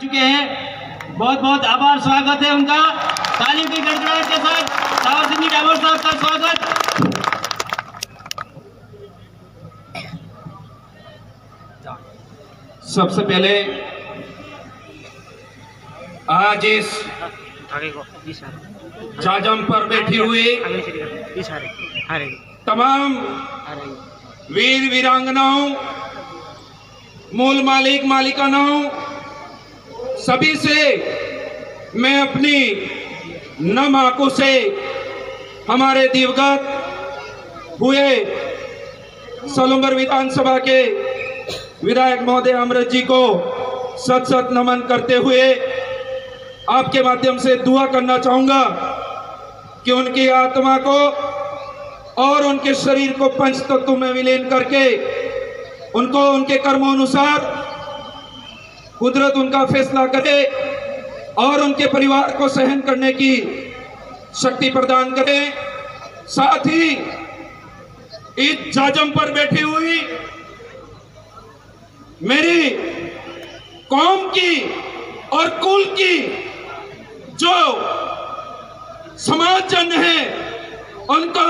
चुके हैं। बहुत बहुत आभार, स्वागत है उनका। तालियों की गड़गड़ाहट के साथ सावर सिंह डामोर साहब का स्वागत। सबसे पहले आज इस जाजम पर बैठी हुई तमाम वीर वीरांगनाओं, मूल मालिक मालिकानाओं, सभी से मैं अपनी नम आंखों से हमारे दिवंगत हुए सलूंबर विधानसभा के विधायक महोदय अमृत जी को सत सत नमन करते हुए आपके माध्यम से दुआ करना चाहूंगा कि उनकी आत्मा को और उनके शरीर को पंच तत्वों में विलीन करके उनको उनके कर्मों अनुसार कुदरत उनका फैसला करे और उनके परिवार को सहन करने की शक्ति प्रदान करे। साथ ही इस जाजम पर बैठी हुई मेरी कौम की और कुल की जो समाजजन है उनको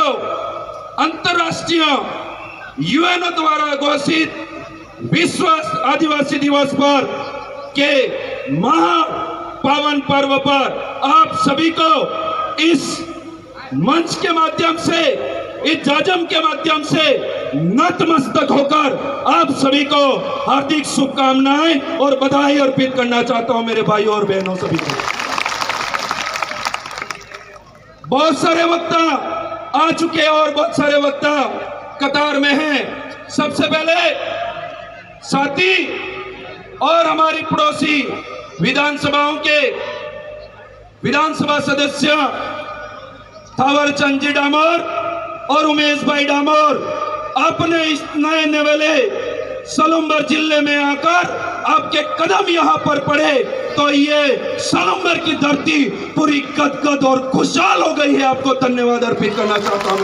अंतर्राष्ट्रीय यूएन द्वारा घोषित विश्व आदिवासी दिवस पर के महापावन पर्व पर आप सभी को इस मंच के माध्यम से, इस जाजम के माध्यम से नतमस्तक होकर आप सभी को हार्दिक शुभकामनाएं और बधाई अर्पित करना चाहता हूं मेरे भाइयों और बहनों सभी को। बहुत सारे वक्ता आ चुके और बहुत सारे वक्ता कतार में हैं। सबसे पहले साथी और हमारी पड़ोसी विधानसभाओं के विधानसभा सदस्य थावरचंद जी डामोर और उमेश भाई डामोर अपने इस नए नवेले सलूंबर जिले में आकर आपके कदम यहां पर पड़े तो ये सलूंबर की धरती पूरी गदगद और खुशहाल हो गई है। आपको धन्यवाद अर्पित करना चाहता हूं।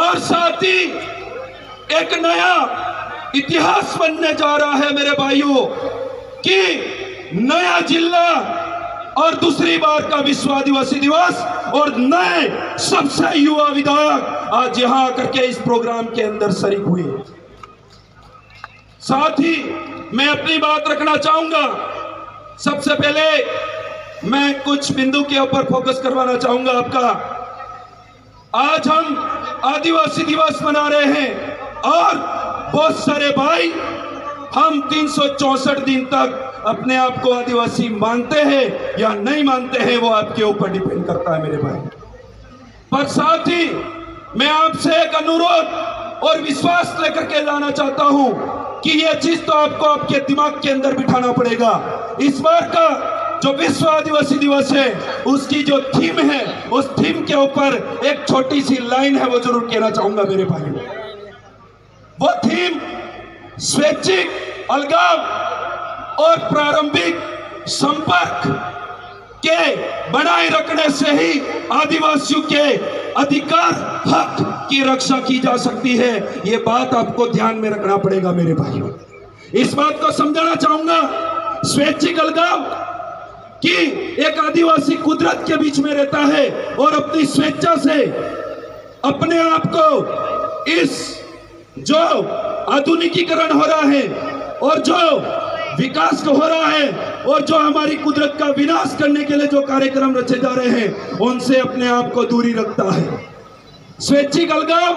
और साथ ही एक नया इतिहास बनने जा रहा है मेरे भाइयों कि नया जिला और दूसरी बार का विश्व आदिवासी दिवस और नए सबसे युवा विधायक आज यहां आकर के इस प्रोग्राम के अंदर शरीक हुए। साथ ही मैं अपनी बात रखना चाहूंगा। सबसे पहले मैं कुछ बिंदु के ऊपर फोकस करवाना चाहूंगा आपका। आज हम आदिवासी दिवस मना रहे हैं और बहुत सारे भाई हम 364 दिन तक अपने आप को आदिवासी मानते हैं या नहीं मानते हैं, वो आपके ऊपर डिपेंड करता है मेरे भाई। पर साथ ही मैं आपसे एक अनुरोध और विश्वास लेकर के लाना चाहता हूं कि यह चीज तो आपको आपके दिमाग के अंदर बिठाना पड़ेगा। इस बार का जो विश्व आदिवासी दिवस है उसकी जो थीम है उस थीम के ऊपर एक छोटी सी लाइन है वो जरूर कहना चाहूंगा मेरे भाई। वो थीम स्वैच्छिक अलगाव और प्रारंभिक संपर्क के बनाए रखने से ही आदिवासियों के अधिकार हक की रक्षा की जा सकती है। ये बात आपको ध्यान में रखना पड़ेगा मेरे भाइयों। इस बात को समझाना चाहूंगा। स्वैच्छिक अलगाव कि एक आदिवासी कुदरत के बीच में रहता है और अपनी स्वेच्छा से अपने आप को इस जो आधुनिकीकरण हो रहा है और जो विकास हो रहा है और जो हमारी कुदरत का विनाश करने के लिए जो कार्यक्रम रचे जा रहे हैं उनसे अपने आप को दूरी रखता है। स्वैच्छिक अलगाव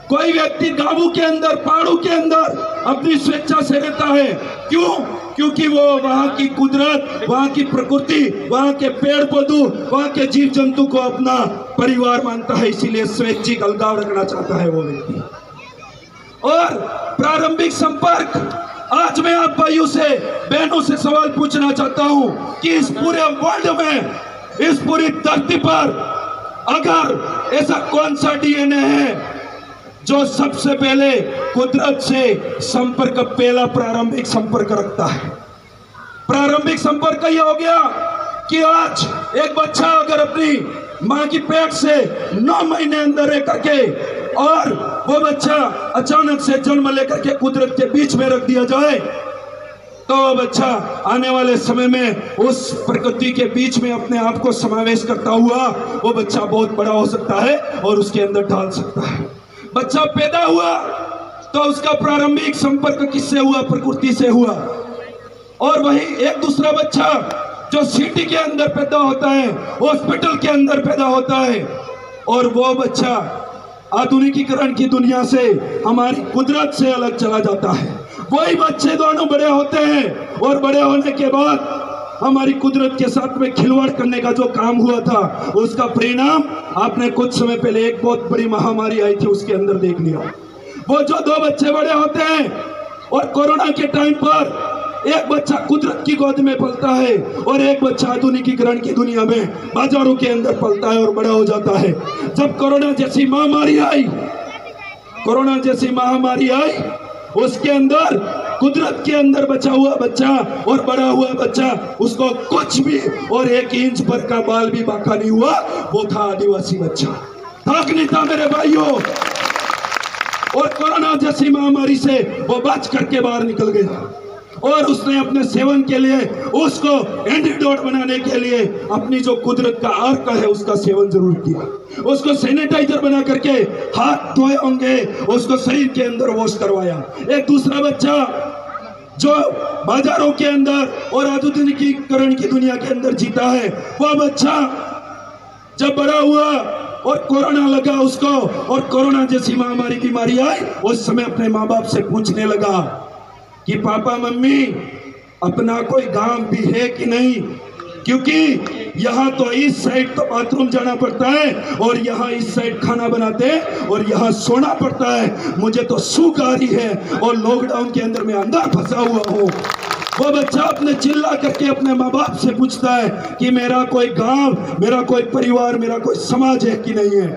कोई व्यक्ति गांवों के अंदर, पहाड़ों के अंदर अपनी स्वेच्छा से रहता है। क्यों? क्योंकि वो वहां की कुदरत, वहां की प्रकृति, वहां के पेड़ पौधों, वहां के जीव जंतु को अपना परिवार मानता है, इसीलिए स्वैच्छिक अलगाव रखना चाहता है वो व्यक्ति। और प्रारंभिक संपर्क, आज मैं आप भाइयों से, बहनों से सवाल पूछना चाहता हूं कि इस पूरे वर्ल्ड में, इस पूरी धरती पर अगर ऐसा कौन सा डीएनए है जो सबसे पहले कुदरत से संपर्क, पहला प्रारंभिक संपर्क रखता है? प्रारंभिक संपर्क यह हो गया कि आज एक बच्चा अगर अपनी मां की पेट से 9 महीने अंदर रह करके और वो बच्चा अचानक से जन्म लेकर के कुदरत के बीच में रख दिया जाए तो वो बच्चा आने वाले समय में उस प्रकृति के बीच में अपने आप को समावेश करता हुआ वो बच्चा बहुत बड़ा हो सकता है और उसके अंदर ढाल सकता है। बच्चा पैदा हुआ तो उसका प्रारंभिक संपर्क किससे हुआ? प्रकृति से हुआ। और वही एक दूसरा बच्चा जो सिटी के अंदर पैदा होता है, हॉस्पिटल के अंदर पैदा होता है, और वो बच्चा आधुनिकीकरण की दुनिया से, हमारी कुदरत से अलग चला जाता है। वही बच्चे दोनों बड़े होते हैं और बड़े होने के बाद हमारी कुदरत के साथ में खिलवाड़ करने का जो काम हुआ था उसका परिणाम आपने कुछ समय पहले एक बहुत बड़ी महामारी आई थी उसके अंदर देख लिया। वो जो दो बच्चे बड़े होते हैं और कोरोना के टाइम पर एक बच्चा कुदरत की गोद में पलता है और एक बच्चा आधुनिकीकरण की दुनिया में बाजारों के अंदर पलता है और बड़ा हो जाता है। जब कोरोना जैसी महामारी आई उसके अंदर कुदरत के अंदर बचा हुआ बच्चा और बड़ा हुआ बच्चा, उसको कुछ भी और 1 इंच पर का बाल भी बाका नहीं हुआ, वो था आदिवासी बच्चा। थक नहीं था मेरे भाइयों। और कोरोना जैसी महामारी से वो बच करके बाहर निकल गया और उसने अपने सेवन के लिए, उसको एंटीडोट बनाने के लिए अपनी जो कुदरत का अर्क है उसका सेवन जरूर किया। उसको सैनिटाइजर बना करके हाथ धोए होंगे, उसको शरीर के अंदर वॉश करवाया। एक दूसरा बच्चा जो बाजारों के अंदर और आधुनिकीकरण की दुनिया के अंदर जीता है, वह बच्चा जब बड़ा हुआ और कोरोना लगा उसको और कोरोना जैसी महामारी बीमारी आई, उस समय अपने माँ बाप से पूछने लगा कि पापा मम्मी अपना कोई काम भी है कि नहीं, क्योंकि यहाँ तो इस साइड तो बाथरूम जाना पड़ता है और यहाँ इस साइड खाना बनाते हैं और यहाँ सोना पड़ता है। मुझे तो सूख आ रही है और लॉकडाउन के अंदर मैं अंदर फंसा हुआ हूँ। वो बच्चा अपने चिल्ला करके अपने माँ बाप से पूछता है कि मेरा कोई गांव, मेरा कोई परिवार, मेरा कोई समाज है कि नहीं है।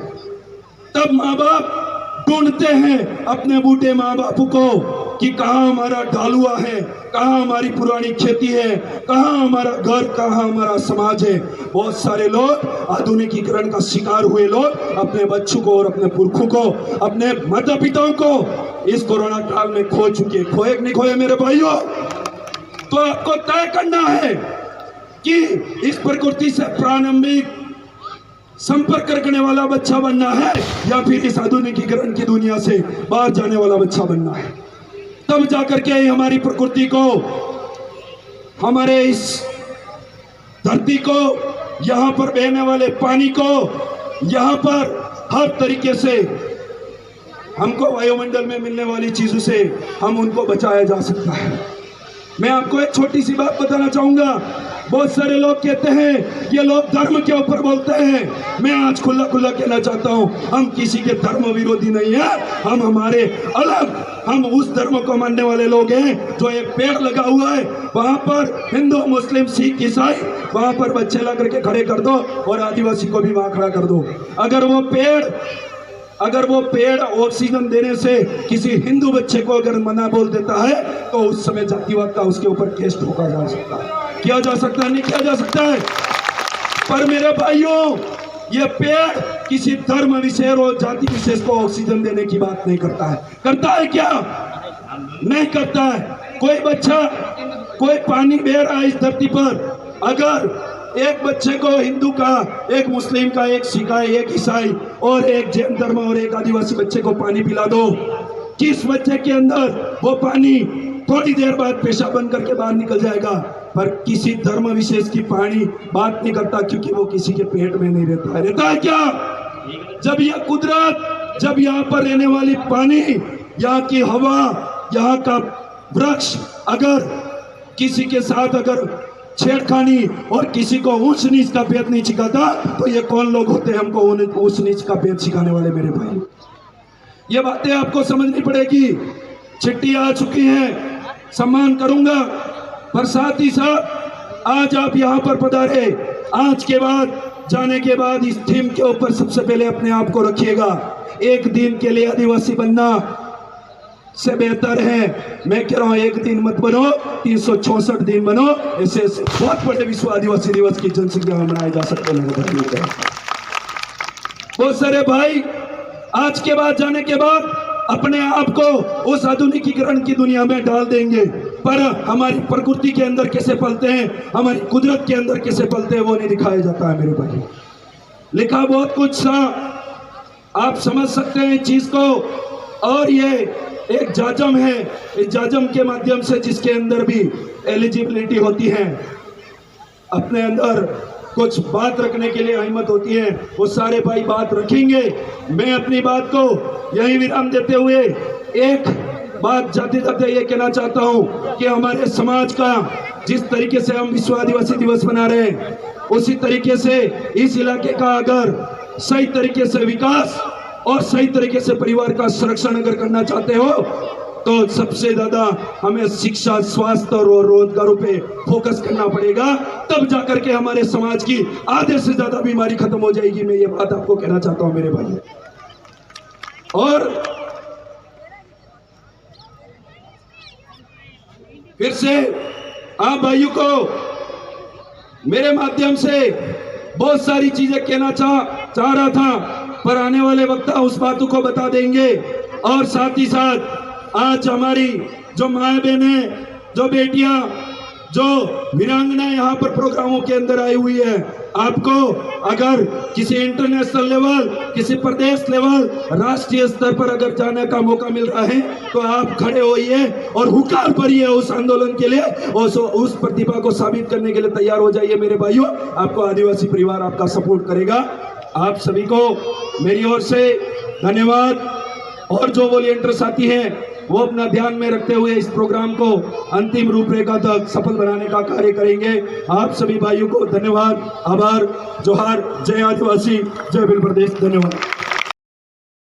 तब माँ बाप ढूंढते हैं अपने बूढ़े माँ बाप को कि कहाँ हमारा ढालुआ है, कहाँ हमारी पुरानी खेती है, कहाँ हमारा घर, कहाँ हमारा समाज है। बहुत सारे लोग आधुनिकीकरण का शिकार हुए लोग अपने बच्चों को और अपने पुरखों को, अपने माता पिताओं को इस कोरोना काल में खो चुके। खोए कि नहीं खोए मेरे भाइयों? तो आपको तय करना है कि इस प्रकृति से प्रारंभिक संपर्क रखने वाला बच्चा बनना है या फिर इस आधुनिकीकरण की दुनिया से बाहर जाने वाला बच्चा बनना है। तब जाकर के हमारी प्रकृति को, हमारे इस धरती को, यहाँ पर बहने वाले पानी को, यहाँ पर हर तरीके से हमको वायुमंडल में मिलने वाली चीजों से हम उनको बचाया जा सकता है। मैं आपको एक छोटी सी बात बताना चाहूंगा। बहुत सारे लोग कहते हैं ये लोग धर्म के ऊपर बोलते हैं। मैं आज खुला खुला कहना चाहता हूं, हम किसी के धर्म विरोधी नहीं है। हम हमारे अलग, हम उस धर्म को मानने वाले लोग हैं जो एक पेड़ लगा हुआ है, वहां पर हिंदू, मुस्लिम, सिख, ईसाई, वहां पर बच्चे ला करके खड़े कर दो और आदिवासी को भी वहां खड़ा कर दो। अगर वो पेड़ ऑक्सीजन देने से किसी हिंदू बच्चे को अगर मना बोल देता है तो उस समय जातिवाद का उसके ऊपर केस ठोका जा सकता है। किया जा सकता है, नहीं किया जा सकता है। पर मेरे भाइयों, ये पेड़ किसी धर्म विशेष और जाति विशेष को ऑक्सीजन देने की बात नहीं करता है। करता है क्या? नहीं करता है। कोई बच्चा, कोई पानी बह रहा है इस धरती पर, अगर एक बच्चे को हिंदू का, एक मुस्लिम का, एक सिख का, एक ईसाई और एक जैन धर्म और एक आदिवासी बच्चे को पानी पिला दो, किस बच्चे के अंदर वो पानी थोड़ी देर बाद पेशाब बन करके बाहर निकल जाएगा। पर किसी धर्म विशेष की पानी बात नहीं करता, क्योंकि वो किसी के पेट में नहीं रहता है। रहता है क्या? जब यह कुदरत, जब यहाँ पर रहने वाली पानी, यहाँ की हवा, यहाँ का वृक्ष अगर किसी के साथ अगर छेड़खानी और किसी को ऊंच नीच का भेद नहीं सिखाता, तो ये कौन लोग होते हैं हमको ऊंच नीच का भेद सिखाने वाले मेरे भाई? ये बातें आपको समझनी पड़ेगी। चिट्ठी आ चुकी है, सम्मान करूंगा, पर साथ ही साथ आज आप यहाँ पर पधारे, आज के बाद, जाने के बाद इस थीम के ऊपर सबसे पहले अपने आप को रखिएगा। एक दिन के लिए आदिवासी बनना से बेहतर है, मैं कह रहा हूं, एक दिन मत बनो, 364 दिन बनो। ऐसे बहुत बड़े विश्व आदिवासी दिवस की जनसंख्या मनाए जा सकते हैं। बहुत सारे भाई आज के बाद, जाने के बाद अपने आप को उस आधुनिकीकरण की दुनिया में डाल देंगे, पर हमारी प्रकृति के अंदर कैसे पलते हैं, हमारी कुदरत के अंदर कैसे पलते हैं, वो नहीं दिखाया जाता है मेरे भाई। लिखा बहुत कुछ सा, आप समझ सकते हैं चीज को। और ये एक जाजम है, इस जाजम के माध्यम से जिसके अंदर भी एलिजिबिलिटी होती है, अपने अंदर कुछ बात रखने के लिए हिम्मत होती है, वो सारे भाई बात रखेंगे। मैं अपनी बात को यही विराम देते हुए एक बात जाते जाते ये कहना चाहता हूँ कि हमारे समाज का जिस तरीके से हम विश्व आदिवासी दिवस मना रहे हैं, उसी तरीके से इस इलाके का अगर सही तरीके से विकास और सही तरीके से परिवार का संरक्षण अगर करना चाहते हो तो सबसे ज्यादा हमें शिक्षा, स्वास्थ्य और रोजगारों पे फोकस करना पड़ेगा। तब जाकर के हमारे समाज की आधे से ज्यादा बीमारी खत्म हो जाएगी। मैं ये बात आपको कहना चाहता हूं मेरे भाई। और फिर से आप भाइयों को मेरे माध्यम से बहुत सारी चीजें कहना चाह रहा था, पर आने वाले वक्त उस बातों को बता देंगे। और साथ ही साथ आज हमारी जो माए बहनें, जो बेटियां, जो वीरांगना यहाँ पर प्रोग्रामों के अंदर आई हुई है, आपको अगर किसी इंटरनेशनल लेवल, किसी प्रदेश लेवल, राष्ट्रीय स्तर पर अगर जाने का मौका मिल रहा है तो आप खड़े होइए और हुकार भरिए उस आंदोलन के लिए और उस प्रतिभा को साबित करने के लिए तैयार हो जाइए मेरे भाइयों। आपको आदिवासी परिवार आपका सपोर्ट करेगा। आप सभी को मेरी ओर से धन्यवाद। और जो वॉलंटियर साथी हैं वो अपना ध्यान में रखते हुए इस प्रोग्राम को अंतिम रूपरेखा तक सफल बनाने का कार्य करेंगे। आप सभी भाइयों को धन्यवाद, आभार, जोहार, जय आदिवासी, जय बिल प्रदेश। धन्यवाद।